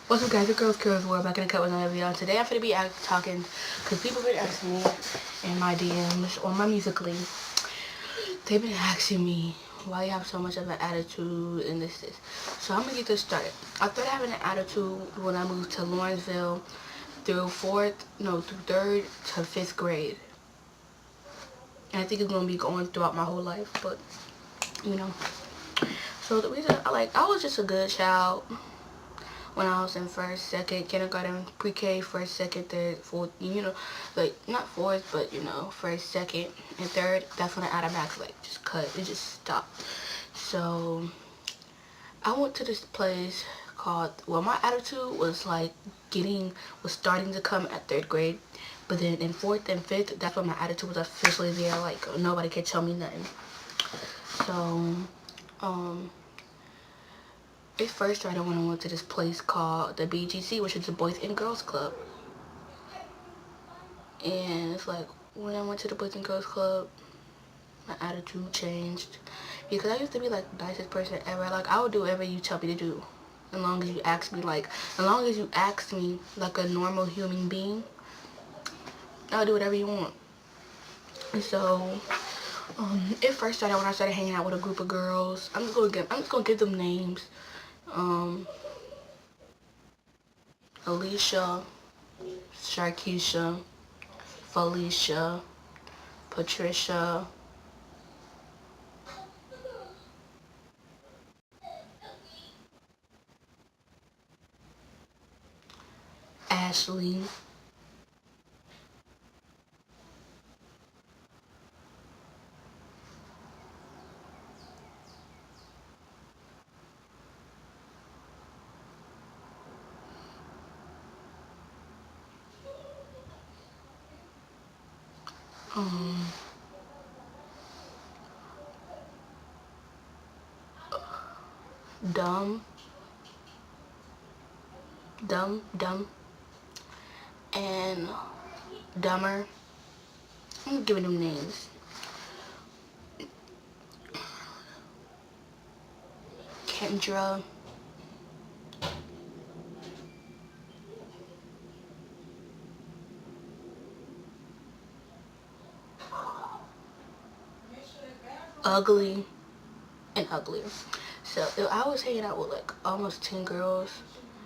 What's up, guys? Your girl's Curves. We're back in the cut with another video. And today I'm gonna be talking because people been asking me in my DMs or my Musically. They've been asking me why you have so much of an attitude and this. So I'm gonna get this started. I started having an attitude when I moved to Lawrenceville through third to fifth grade. And I think it's gonna be going throughout my whole life, but you know. So the reason I was just a good child. When I was in first, second, kindergarten, pre-K, first, second, third, fourth, like not fourth, but first, second, and third, that's when the automatic just cut. It just stopped. So I went to this place called, well, my attitude was was starting to come at third grade, but then in fourth and fifth, that's when my attitude was officially there. Like nobody could tell me nothing. So it first started when I went to this place called the BGC, which is the Boys and Girls Club. And it's like, when I went to the Boys and Girls Club, my attitude changed. Because I used to be like the nicest person ever. Like, I would do whatever you tell me to do. As long as you ask me like a normal human being, I'll do whatever you want. And so, it first started when I started hanging out with a group of girls. I'm just gonna give them names. Alicia, Sharkeisha, Felicia, Patricia, Ashley, Dumb, and Dumber. I'm giving them names. Kendra, Ugly, and Uglier. So I was hanging out with like almost 10 girls.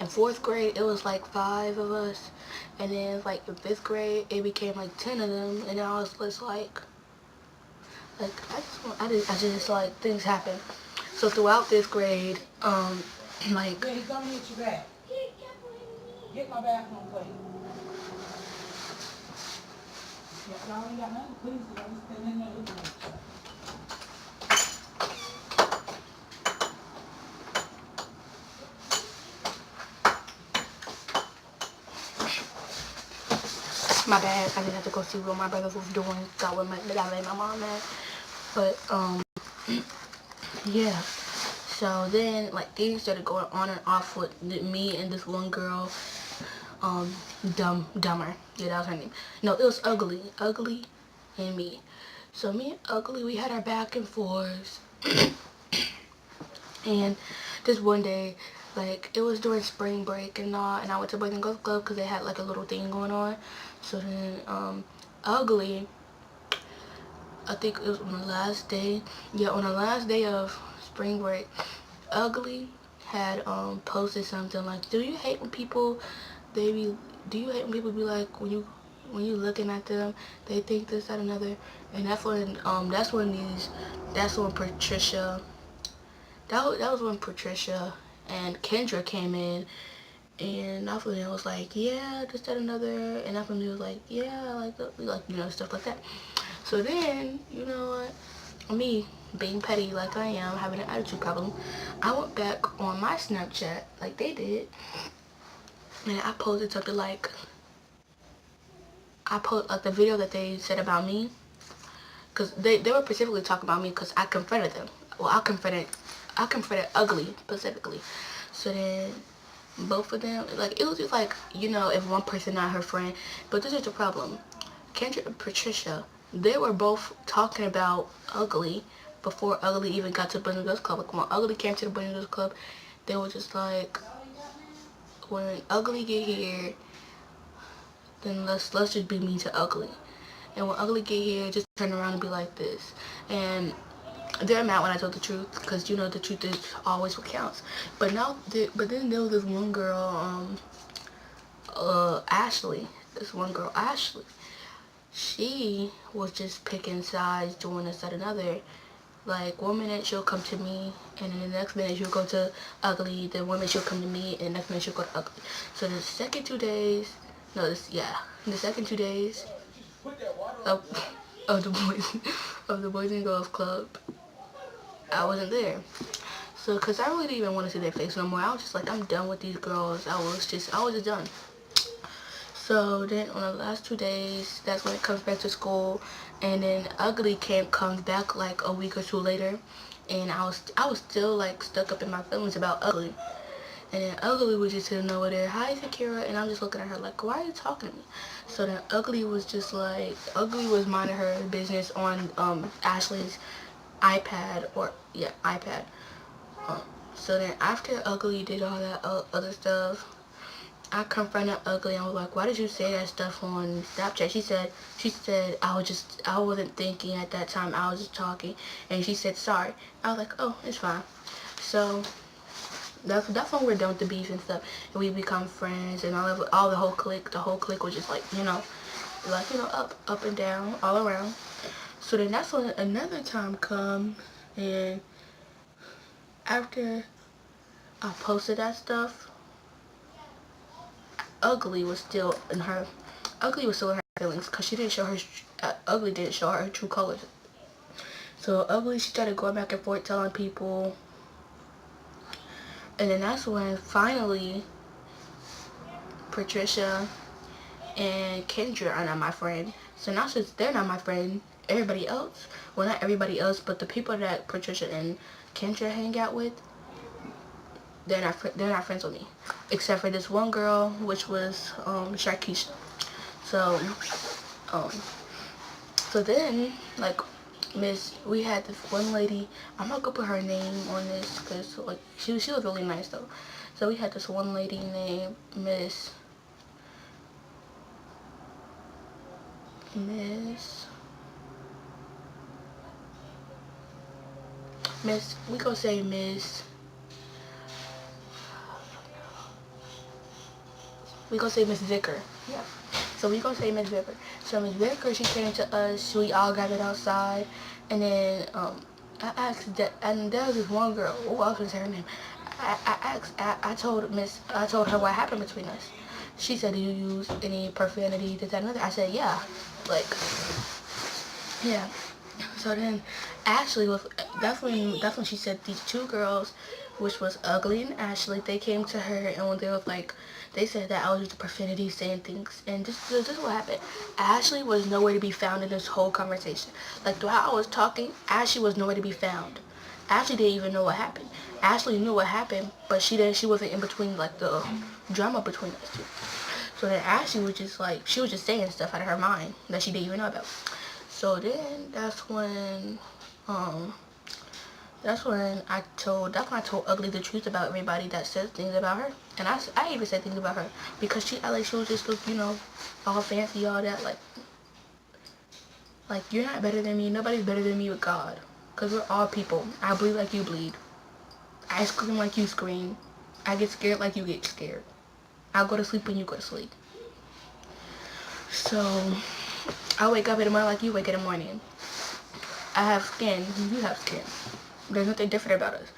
In fourth grade, it was like 5 of us. And then like in fifth grade, it became like 10 of them. And then I was just like I just like things happen. So throughout this grade, like. Yeah, he's gonna hit you back. Get my bathroom plate. Yeah, y'all ain't got nothing, please. I'm just standing in there looking at you. My bad. I didn't have to go see what my brothers was doing. Got with that made my mom mad. But yeah. So then like things started going on and off with me and this one girl. Dumber. Yeah, that was her name. No, it was Ugly. Ugly and me. So me and Ugly, we had our back and forth. And this one day, like, it was during spring break and all, and I went to Boys and Girls Club because they had like a little thing going on. So then Ugly, I think it was on the last day, yeah, on the last day of spring break, Ugly had posted something like, do you hate when people be like, when you looking at them, they think this, that, another. And that's when Patricia, that was when Patricia and Kendra came in. And that's when it was like, yeah, this, that, another. And that's when it was like, yeah, stuff like that. So then, you know what, me being petty like I am, having an attitude problem, I went back on my Snapchat like they did, and I posted something like, the video that they said about me, because they were specifically talking about me because I confronted them. Well, I confronted Ugly specifically. So then both of them, like, it was just like, if one person not her friend. But this is the problem. Kendra and Patricia, they were both talking about Ugly before Ugly even got to Boys and Girls Club. Like, when Ugly came to the Boys and Girls Club, they were just like, when Ugly get here, then let's just be mean to Ugly. And when Ugly get here, just turn around and be like this. And they're mad when I told the truth, because you know the truth is always what counts. But then there was this one girl, Ashley. This one girl, Ashley. She was just picking sides, doing this, that, another. Like, one minute she'll come to me, and then the next minute she'll go to Ugly. Then one minute she'll come to me, and the next minute she'll go to Ugly. So the second 2 days, the second 2 days of, of the Boys and Girls Club, I wasn't there. So, cause I really didn't even want to see their face no more. I was just like, I'm done with these girls. I was just done. So then on the last 2 days, that's when it comes back to school, and then Ugly comes back like a week or two later, and I was still like stuck up in my feelings about Ugly, and then Ugly was just sitting over there, hi Sakira, and I'm just looking at her like, why are you talking to me? So then Ugly was just like, Ugly was minding her business on Ashley's iPad, iPad. So then after Ugly did all that other stuff, I confronted Ugly and was like, why did you say that stuff on Snapchat? She said, I wasn't thinking at that time, I was just talking. And she said, sorry. I was like, oh, it's fine. So that's when we're done with the beef and stuff. And we become friends, and all the whole clique was just like, up and down, all around. So then that's when another time comes, and after I posted that stuff, Ugly was still in her feelings, because she didn't show her Ugly didn't show her true colors. So Ugly, she started going back and forth telling people, and then that's when finally Patricia and Kendra are not my friend. So now since they're not my friend, everybody else, well, not everybody else, but the people that Patricia and Kendra hang out with, they're not friends with me, except for this one girl, which was Sharkeisha. So then, like, we had this one lady, I'm not gonna put her name on this because like she was really nice though. So we had this one lady named Miss we gonna say Miss Vicker. Yeah. So we gonna say Miss Vicker. So Miss Vicker, she came to us. We all gathered outside, and then I asked that, and there was this one girl. Oh, I was gonna say her name. I told her what happened between us. She said, "Do you use any profanity, this, that, and other?" I said, "Yeah." Like, yeah. So then Ashley was, that's when she said these two girls, which was Ugly and Ashley, they came to her, and when they was like, they said that I was using profanity, saying things, and this is what happened. Ashley was nowhere to be found in this whole conversation. Like, throughout I was talking, Ashley was nowhere to be found. Ashley didn't even know what happened. Ashley knew what happened, but she wasn't in between, like, the drama between us two. So then Ashley was just like, she was just saying stuff out of her mind that she didn't even know about. So then that's when I told Ugly the truth about everybody that says things about her. And I even said things about her because she was just look, all fancy, all that, like you're not better than me. Nobody's better than me with God, because we're all people. I bleed like you bleed. I scream like you scream. I get scared like you get scared. I go to sleep when you go to sleep. So I wake up in the morning like you wake in the morning. I have skin, you have skin. There's nothing different about us.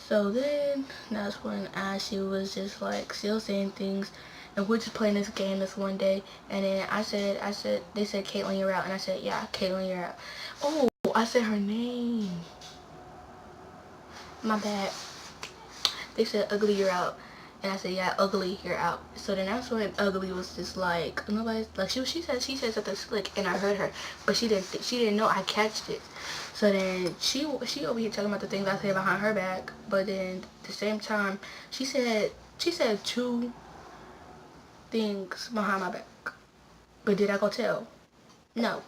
So then that's when Ashley was just like still saying things, and we're just playing this game this one day, and then I said they said, Caitlin, you're out, and I said, yeah, Caitlin, you're out. Oh, I said her name. My bad. They said, Ugly, you're out. And I said, yeah, Ugly, you're out. So then that's when Ugly was just like, nobody's like, she said something slick, and I heard her, but she didn't know I catched it. So then she over here talking about the things I said behind her back, but then at the same time she said 2 things behind my back. But did I go tell? No,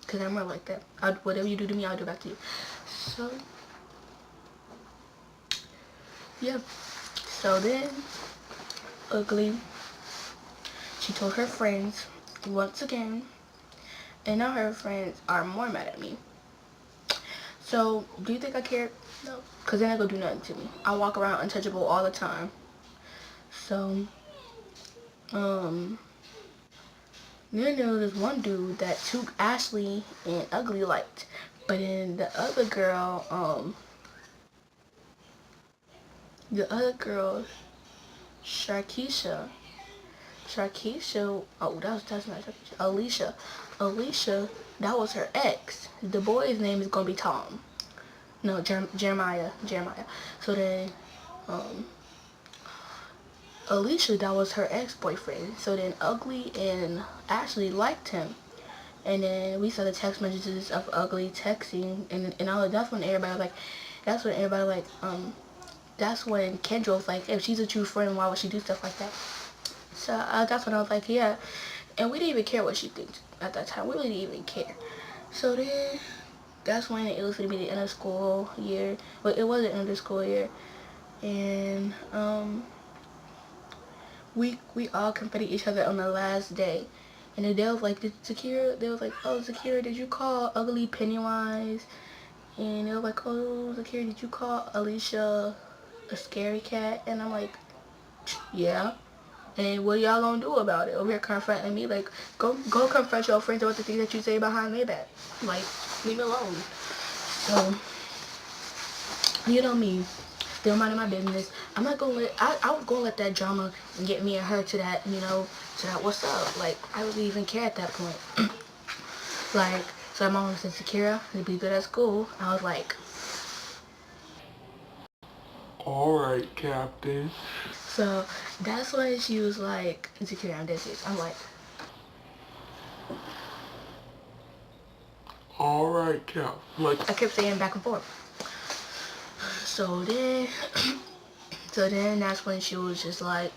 because I'm more like that. Whatever you do to me, I'll do back to you. So yeah. So then ugly. She told her friends once again, and now her friends are more mad at me. So, do you think I care? No, because they're not going to do nothing to me. I walk around untouchable all the time. So, then there was this one dude that Took, Ashley, and Ugly liked. But then the other girl, Sharkeisha, oh, that's not Sharkeisha, Alicia, that was her ex. The boy's name is gonna be Tom. No, Jeremiah. So then, Alicia, that was her ex-boyfriend. So then Ugly and Ashley liked him. And then we saw the text messages of Ugly texting, and all that's when everybody was like, that's when Kendra was like, if she's a true friend, why would she do stuff like that? So that's when I was like, yeah. And we didn't even care what she thinks at that time. We really didn't even care. So then, that's when it was going to be the end of school year. Well, it was the end of the school year. And, we all confronted each other on the last day. And then they was like, oh, Zakira, did you call Ugly Pennywise? And they was like, oh, Zakira, did you call Alicia a scary cat? And I'm like, yeah. And what y'all gonna do about it? Over here confronting me, like, go confront your friends about the things that you say behind their back. Like, leave me alone. So, you know me, still minding my business. I'm not gonna I was gonna let that drama get me and her to that, to that what's up. Like, I really even care at that point. Like, so my mom said, Zakira, you'd be good at school. I was like, alright, Captain. So that's when she was like, Zakira, I'm dead serious. I'm like, alright, Cap. Like, I kept saying back and forth. So then, that's when she was just like,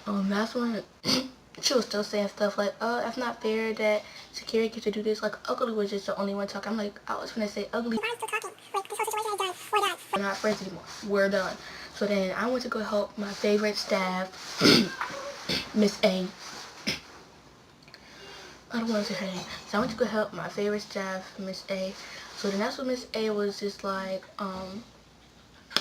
that's when she was still saying stuff like, oh, that's not fair that Zakira gets to do this. Like, Ugly was just the only one talking. I'm like, I was gonna say, Ugly, we're not friends anymore. We're done. So then I went to go help my favorite staff, Miss A. I don't want to say her name. So I went to go help my favorite staff, Miss A. So then that's when Miss A was just like,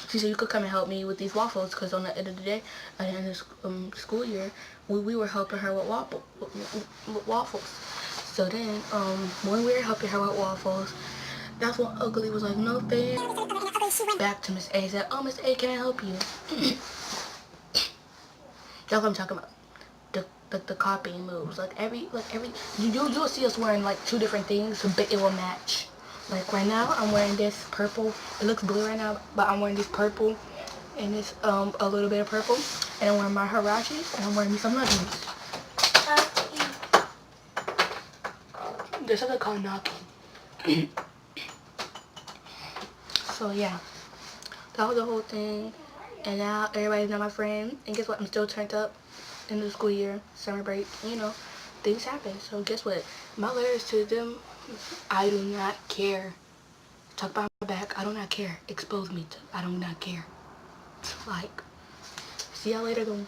she said, you could come and help me with these waffles, because on the end of the day, at the end of the school year, we were helping her with waffles. So then, when we were helping her with waffles, that's when Ugly was like, no thanks. Back to Miss A, said, oh, Miss A, can I help you? That's what I'm talking about. The copying moves. Like you'll see us wearing like two different things, but it will match. Like right now, I'm wearing this purple. It looks blue right now, but I'm wearing this purple and this a little bit of purple. And I'm wearing my Harachis, and I'm wearing me some leggings. There's something called knocking. So yeah, that was the whole thing. And now everybody's not my friend. And guess what? I'm still turned up in the school year, summer break. Things happen. So guess what? My letters to them, I do not care. Talk behind my back, I do not care. Expose me, I do not care. Like, see y'all later, though.